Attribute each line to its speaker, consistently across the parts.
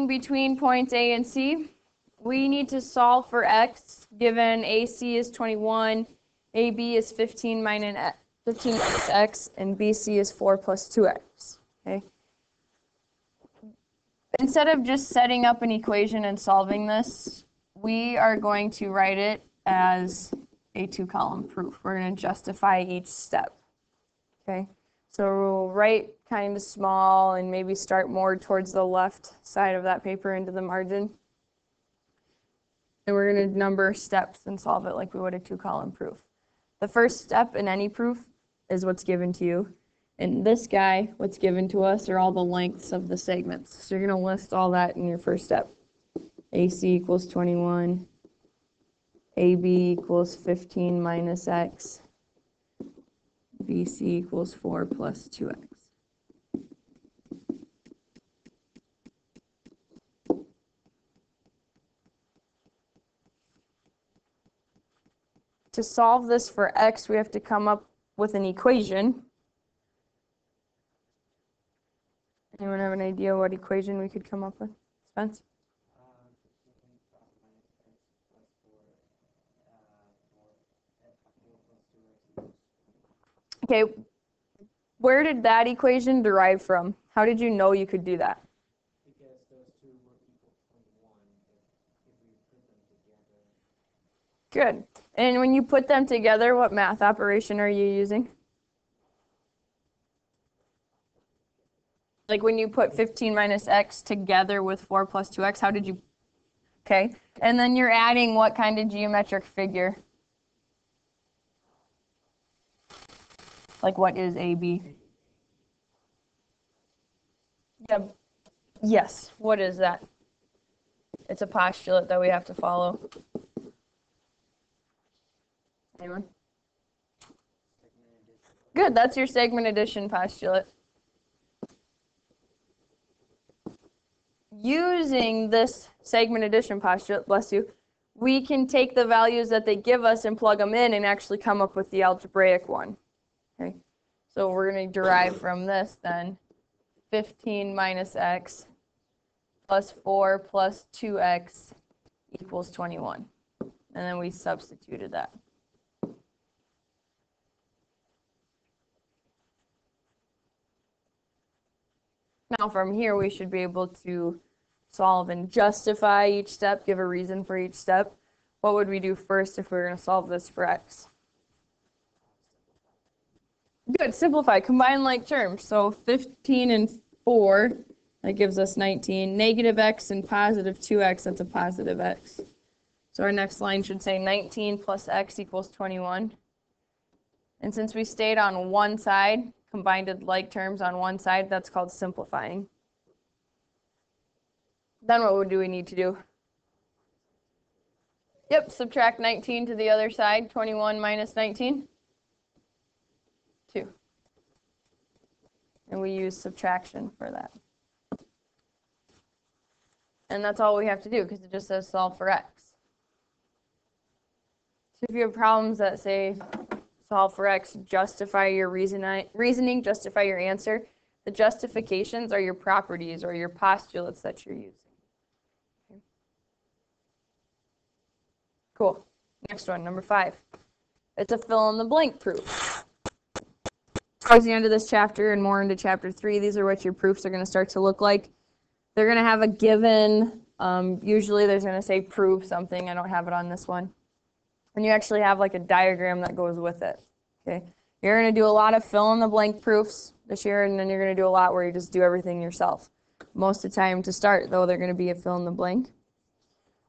Speaker 1: line between points A and C. We need to solve for x, given AC is 21, AB is 15 minus x, and BC is 4 plus 2x. Okay. Instead of just setting up an equation and solving this, we are going to write it as a 2-column proof. We're going to justify each step. Okay. So we'll write kind of small and maybe start more towards the left side of that paper into the margin. And we're going to number steps and solve it like we would a 2-column proof. The first step in any proof is what's given to you. And this guy, what's given to us are all the lengths of the segments. So you're going to list all that in your first step. AC equals 21. AB equals 15 minus x. BC equals 4 plus 2x. To solve this for x, we have to come up with an equation. Anyone have an idea what equation we could come up with? Spence? Okay, where did that equation derive from? How did you know you could do that?
Speaker 2: Because those two were equal to 21 if we put them together.
Speaker 1: Good. And when you put them together, what math operation are you using? Like when you put 15 minus x together with 4 plus 2x, how did you? Okay. And then you're adding what kind of geometric figure? Like what is AB? Yeah. Yes. What is that? It's a postulate that we have to follow. Anyone? Good. That's your segment addition postulate. Using this segment addition postulate, bless you, we can take the values that they give us and plug them in and actually come up with the algebraic one. Okay, so we're going to derive from this then 15 minus x plus 4 plus 2x equals 21. And then we substituted that. Now from here we should be able to solve and justify each step, give a reason for each step. What would we do first if we were going to solve this for x? Good, simplify, combine like terms. So 15 and 4, that gives us 19. Negative x and positive 2x, that's a positive x. So our next line should say 19 plus x equals 21. And since we stayed on one side, combined like terms on one side, that's called simplifying. Then what do we need to do? Yep, subtract 19 to the other side. 21 minus 19? 2. And we use subtraction for that. And that's all we have to do because it just says solve for x. So if you have problems that say solve for x, justify your reasoning, justify your answer, the justifications are your properties or your postulates that you're using. Okay. Cool. Next one, number 5. It's a fill-in-the-blank proof. Towards the end of this chapter and more into chapter 3, these are what your proofs are going to start to look like. They're going to have a given. Usually there's going to say prove something. I don't have it on this one. And you actually have like a diagram that goes with it. Okay. You're going to do a lot of fill-in-the-blank proofs this year, and then you're going to do a lot where you just do everything yourself. Most of the time to start, though, they're going to be a fill-in-the-blank.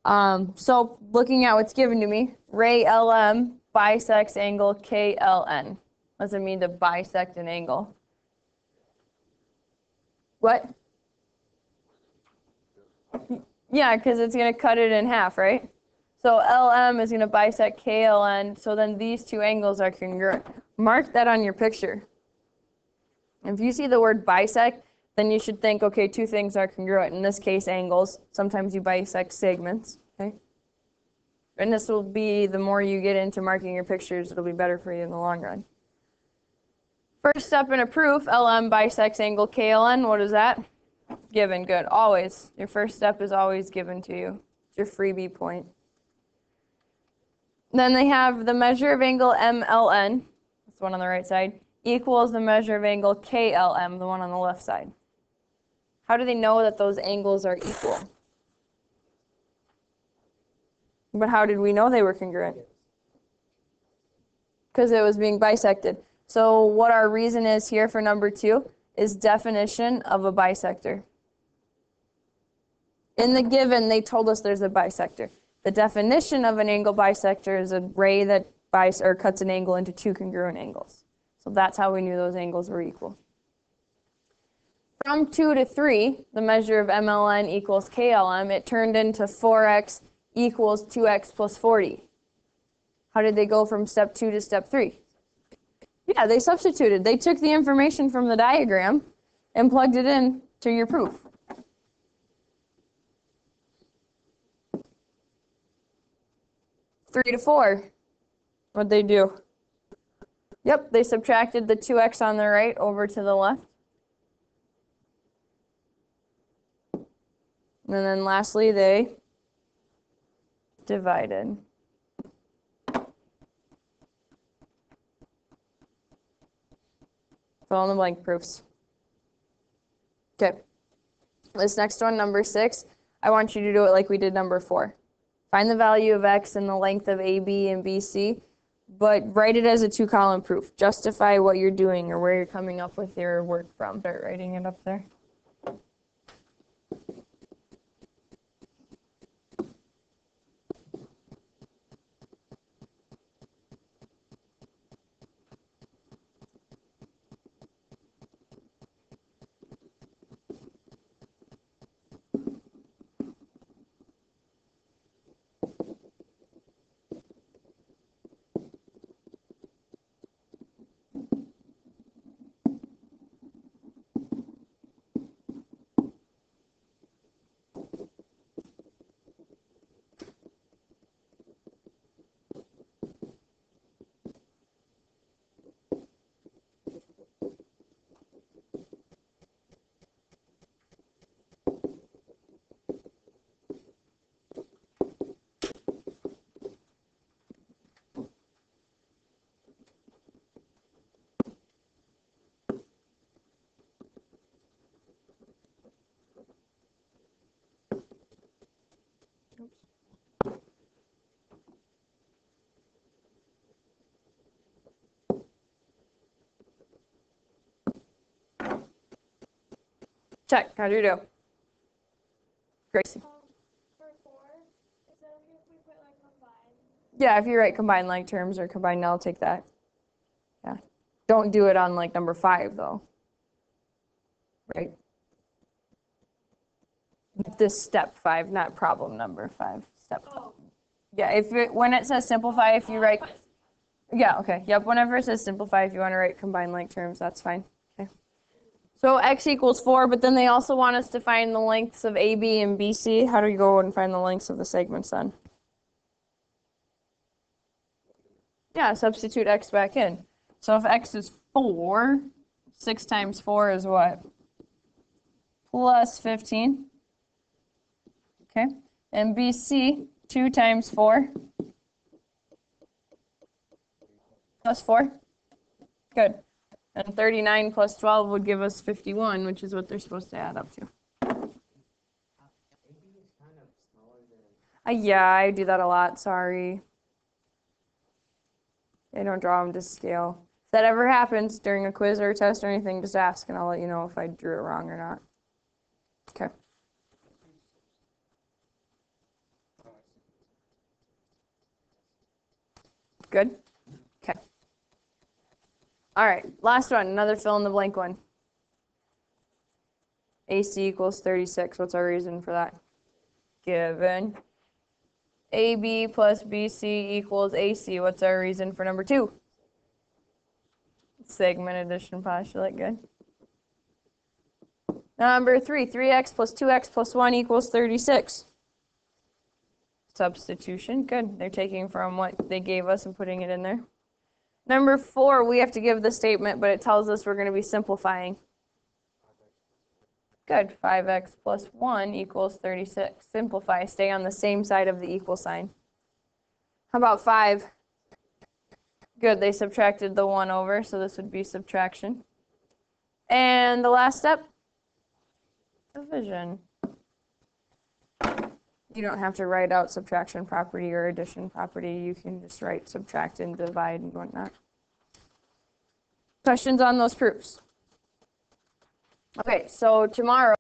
Speaker 1: So looking at what's given to me, ray LM bisects angle KLN. What does it mean to bisect an angle? What? Yeah, because it's going to cut it in half, right? So LM is going to bisect KLN, so then these two angles are congruent. Mark that on your picture. If you see the word bisect, then you should think, okay, two things are congruent. In this case, angles. Sometimes you bisect segments, okay? And this will be, the more you get into marking your pictures, it'll be better for you in the long run. First step in a proof, LM bisects angle KLN. What is that? Given, good. Always. Your first step is always given to you. It's your freebie point. Then they have the measure of angle MLN, that's the one on the right side, equals the measure of angle KLM, the one on the left side. How do they know that those angles are equal? But how did we know they were congruent? Because it was being bisected. So what our reason is here for number 2 is definition of a bisector. In the given, they told us there's a bisector. The definition of an angle bisector is a ray that cuts an angle into 2 congruent angles. So that's how we knew those angles were equal. From 2 to 3, the measure of MLN equals KLM, it turned into 4x equals 2x plus 40. How did they go from step 2 to step 3? Yeah, they substituted. They took the information from the diagram and plugged it in to your proof. Three to 4. What'd they do? Yep, they subtracted the 2x on the right over to the left. And then lastly, they divided. Fill in the blank proofs. Okay. This next one, number 6, I want you to do it like we did number 4. Find the value of x and the length of AB and BC, but write it as a 2-column proof. Justify what you're doing or where you're coming up with your work from. Start writing it up there. Check. How'd you do? Gracie.
Speaker 3: For 4, is that okay if we put like combined?
Speaker 1: Yeah, if you write combined like terms or combined, I'll take that. Yeah. Don't do it on like number 5 though. Right? This step 5, not problem number 5. Step 5.
Speaker 3: Oh.
Speaker 1: Yeah, when it says simplify, if you write, yeah, okay, yep, whenever it says simplify, if you want to write combined like terms, that's fine. Okay. So x equals 4, but then they also want us to find the lengths of AB and BC. How do we go and find the lengths of the segments then? Yeah, substitute x back in. So if x is 4, 6 times 4 is what? Plus 15. Okay. And BC, 2 times 4 plus 4. Good. And 39 plus 12 would give us 51, which is what they're supposed to add up to. Yeah, I do that a lot. Sorry. I don't draw them to scale. If that ever happens during a quiz or a test or anything, just ask and I'll let you know if I drew it wrong or not. Okay. Good? Okay. All right, last one, another fill in the blank one. AC equals 36. What's our reason for that? Given. AB plus BC equals AC. What's our reason for number 2? Segment addition postulate, good. Number 3, 3x plus 2x plus 1 equals 36. Substitution, good. They're taking from what they gave us and putting it in there. Number 4, we have to give the statement, but it tells us we're going to be simplifying. Good. 5x plus 1 equals 36. Simplify. Stay on the same side of the equal sign. How about 5? Good. They subtracted the 1 over, so this would be subtraction. And the last step, division. You don't have to write out subtraction property or addition property. You can just write subtract and divide and whatnot. Questions on those proofs? Okay, so tomorrow